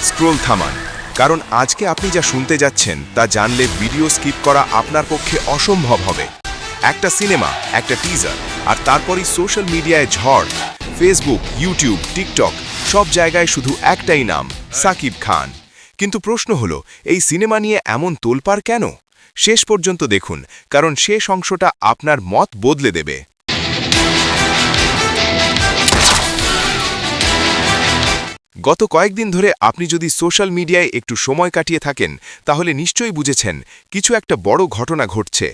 Scroll থামান, কারণ আজকে আপনি যা শুনতে যাচ্ছেন তা জানলে ভিডিও স্কিপ করা আপনার পক্ষে অসম্ভব হবে। একটা সিনেমা, একটা টিজার, আর তারপরই সোশ্যাল মিডিয়ায় ঝড়। ফেসবুক, ইউটিউব, টিকটক সব জায়গায় শুধু একটাই নাম, সাকিব খান। কিন্তু প্রশ্ন হলো, এই সিনেমা নিয়ে এমন তোলপাড় কেন? শেষ পর্যন্ত দেখুন, কারণ শেষ অংশটা আপনার মত বদলে দেবে। গত কয়েকদিন ধরে আপনি যদি সোশ্যাল মিডিয়ায় একটু সময় কাটিয়ে থাকেন, তাহলে নিশ্চয়ই বুঝেছেন কিছু একটা বড় ঘটনা ঘটছে।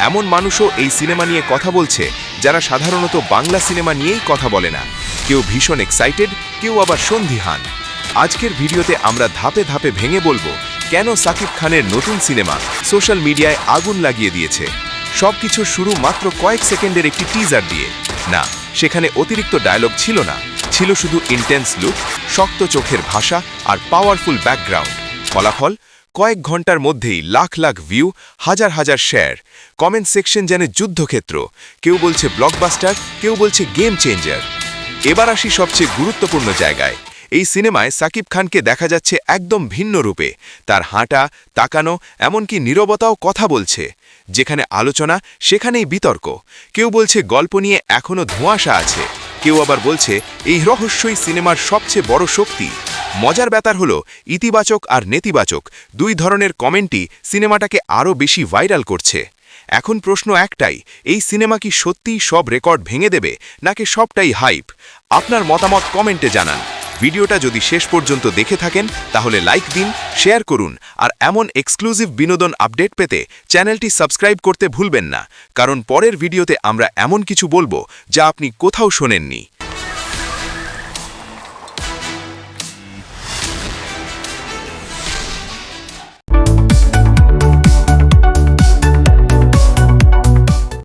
এমন মানুষও এই সিনেমা নিয়ে কথা বলছে যারা সাধারণত বাংলা সিনেমা নিয়েই কথা বলে না। কেউ ভীষণ এক্সাইটেড, কেউ আবার সন্দিহান। আজকের ভিডিওতে আমরা ধাপে ধাপে ভেঙে বলবো কেন সাকিব খানের নতুন সিনেমা সোশ্যাল মিডিয়ায় আগুন লাগিয়ে দিয়েছে। সবকিছু শুরু মাত্র কয়েক সেকেন্ডের একটি টিজার দিয়ে। না, সেখানে অতিরিক্ত ডায়লগ ছিল না, ছিল শুধু ইন্টেন্স লুক, শক্ত চোখের ভাষা আর পাওয়ারফুল ব্যাকগ্রাউন্ড। ফলাফল, কয়েক ঘন্টার মধ্যেই লাখ লাখ ভিউ, হাজার হাজার শেয়ার। কমেন্ট সেকশন যেন যুদ্ধক্ষেত্র। কেউ বলছে ব্লকবাস্টার, কেউ বলছে গেম চেঞ্জার। এবার আসি সবচেয়ে গুরুত্বপূর্ণ জায়গায়। এই সিনেমায় সাকিব খানকে দেখা যাচ্ছে একদম ভিন্ন রূপে। তার হাঁটা, তাকানো, এমনকি নীরবতাও কথা বলছে। যেখানে আলোচনা, সেখানেই বিতর্ক। কেউ বলছে গল্প নিয়ে এখনও ধোঁয়াশা আছে, কেউ আবার বলছে এই রহস্যই সিনেমার সবচেয়ে বড় শক্তি। মজার ব্যাপার হলো, ইতিবাচক আর নেতিবাচক দুই ধরনের কমেন্টই সিনেমাটাকে আরও বেশি ভাইরাল করছে। এখন প্রশ্ন একটাই, এই সিনেমা কি সত্যিই সব রেকর্ড ভেঙে দেবে, নাকি সবটাই হাইপ? আপনার মতামত কমেন্টে জানান। ভিডিওটা যদি শেষ পর্যন্ত দেখে থাকেন তাহলে লাইক দিন, শেয়ার করুন, আর এমন এক্সক্লুসিভ বিনোদন আপডেট পেতে চ্যানেলটি সাবস্ক্রাইব করতে ভুলবেন না, কারণ পরের ভিডিওতে আমরা এমন কিছু বলবো যা আপনি কোথাও শোনেননি।